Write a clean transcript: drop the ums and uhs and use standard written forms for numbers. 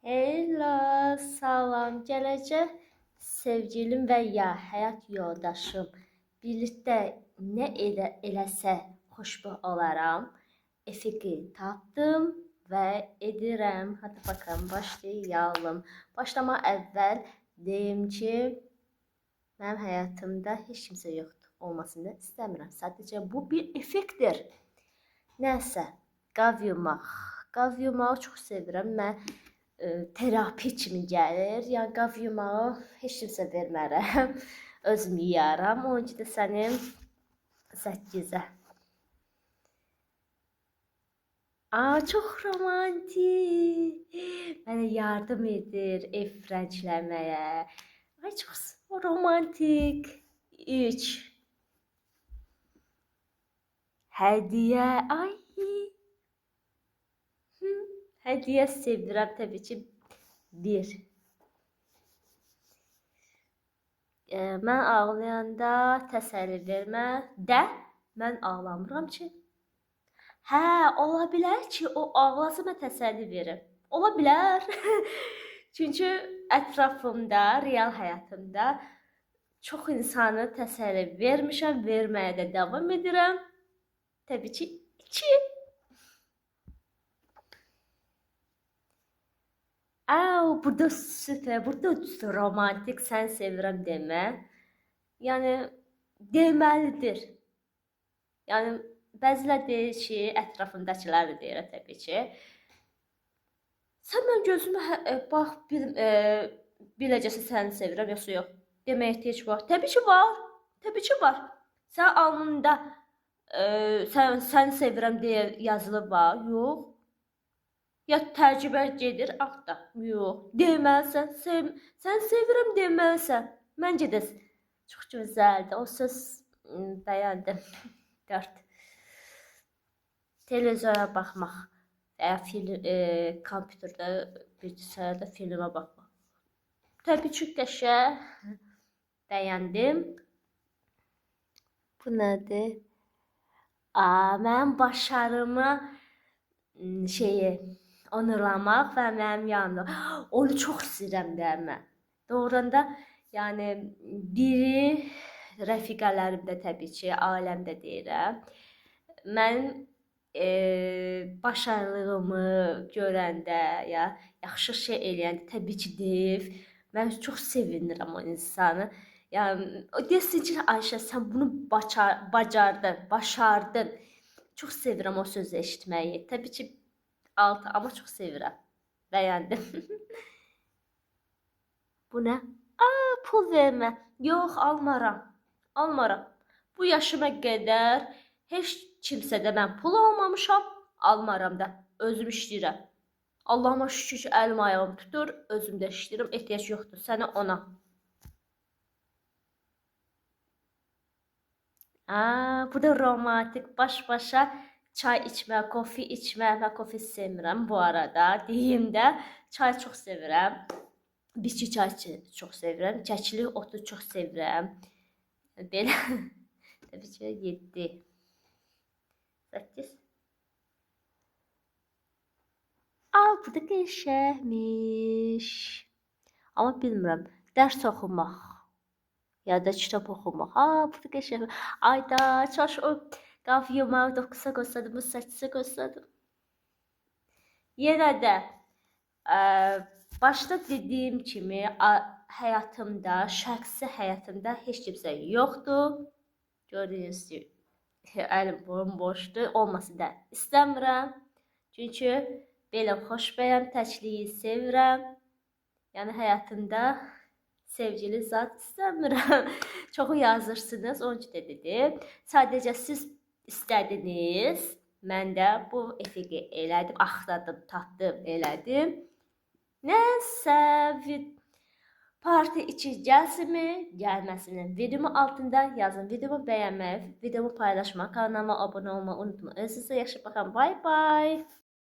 Hello, salam. Gələcək sevgilim və ya həyat yoldaşım birlikdə nə eləsə xoşbəxt olaram. Effekti tapdım və edirəm. Hadi bakalım başlayalım. Başlama əvvəl deyim ki, mənim həyatımda heç kimsə yoxdur. Olmasını da istəmirəm. Sadəcə bu bir effektdir. Nəsə, qav yumaq. Qav yumağı çox sevirəm. Mən terapi kimi gəlir. Yəni qav yumağı heç kimsə vermərəm. Özüm yeyərəm. Onun üçün də sənin 8-ə. Çox romantik. Mənə yardım edir ev rəngləməyə. Ay çox romantik. 3. Hədiyyə. Ay. Hədiyyə sevirəm təbii ki. 1. Mən ağlayanda təsəlli vermə. Mən ağlamıram ki. Hə, ola bilər ki, o ağlasa mən təsəlli verim. Ola bilər. Çünki ətrafımda, real həyatımda çox insanı təsəlli vermişəm, verməyə də davam edirəm. Təbii ki, 2. Burada süper, burada romantik, sən sevirəm demə. Yəni, deməlidir. Yəni, bəzilər deyir ki, ətrafımdakılar da deyir təbii ki. Sən mən gözümə bax, biləcəsə səni sevirəm, yoxsa yox. Deməyə ehtiyac var. Təbii ki, var. Təbii ki, var. Sən alnında səni sevirəm deyə yazılı var, yox. Ya tərcümə gedir, axda. Yox, deməlisən, sən sevirəm deməlisən. Məncə də çox gözəldir. O söz bəyəndim. 4. Televizora baxmaq və ya kompüterdə bilgisayarda filmə baxmaq. Təbii ki, qəşəng. Bəyəndim. Bu nədir? Mənim başarımı onurlamaq və mənim yanımda. Onu çox istəyirəm də mən. Doğrudan da, yəni biri rəfiqələrimdə təbii ki, ailəmdə deyirəm. Mənim başarılığımı görəndə, ya yaxşı şey eləyəndə təbii ki, deyir. Mən çox sevinirəm o insanı. Yəni, o desin ki, Ayşə, sən bunu bacardın, başardın. Çox sevirəm o sözü eşitməyi. Təbii ki, 6, amma çox sevirəm. Bəyəndim. Bu nə? Pul vermə. Yox, almaram. Almaram. Bu yaşıma qədər heç kimsədə mən pul almamışam, almaram da. Özüm işləyirəm. Allahıma şükür ki, əlim ayağım tutur, özüm də işləyirəm. Ehtiyac yoxdur sənə ona. Bu da romantik, baş-başa çay içmə, kofi içmə. Mən kofi sevmirəm bu arada. Deyim də, çay çox sevirəm. Biçi çay çox sevirəm. Çəkili otu çox sevirəm. Belə. Təbii ki, 7. 8. Bu da qəşəngmiş. Amma bilmirəm. Dərs oxumaq. Ya da kitab oxumaq. Bu da qəşəng. Ayda, çaş o qav yumağı 9-a qoysadım, bu 8-ə qoysadım. Yenə də başda dediyim kimi həyatımda, şəxsi həyatımda heç kimsə yoxdur. Gördüyünüz kimi əlim bomboşdur. Olmasını da istəmirəm. Çünki belə xoşbəyəm, təkliyi sevirəm. Yəni həyatımda sevgili zat istəmirəm. Çoxu yazırsınız, onun üçün də dedim. Sadəcə siz istədiniz. Mən də bu effekti elədim, axtardım, tapdım, elədim. Nəsə, parti 2 gəlsinmi, gəlməsinmi? Videomu altında yazın. Videomu bəyənməyi, videomu paylaşmaq, kanalıma abunə olmağı unutmayın. Sizə yaxşı baxın. Bye bye.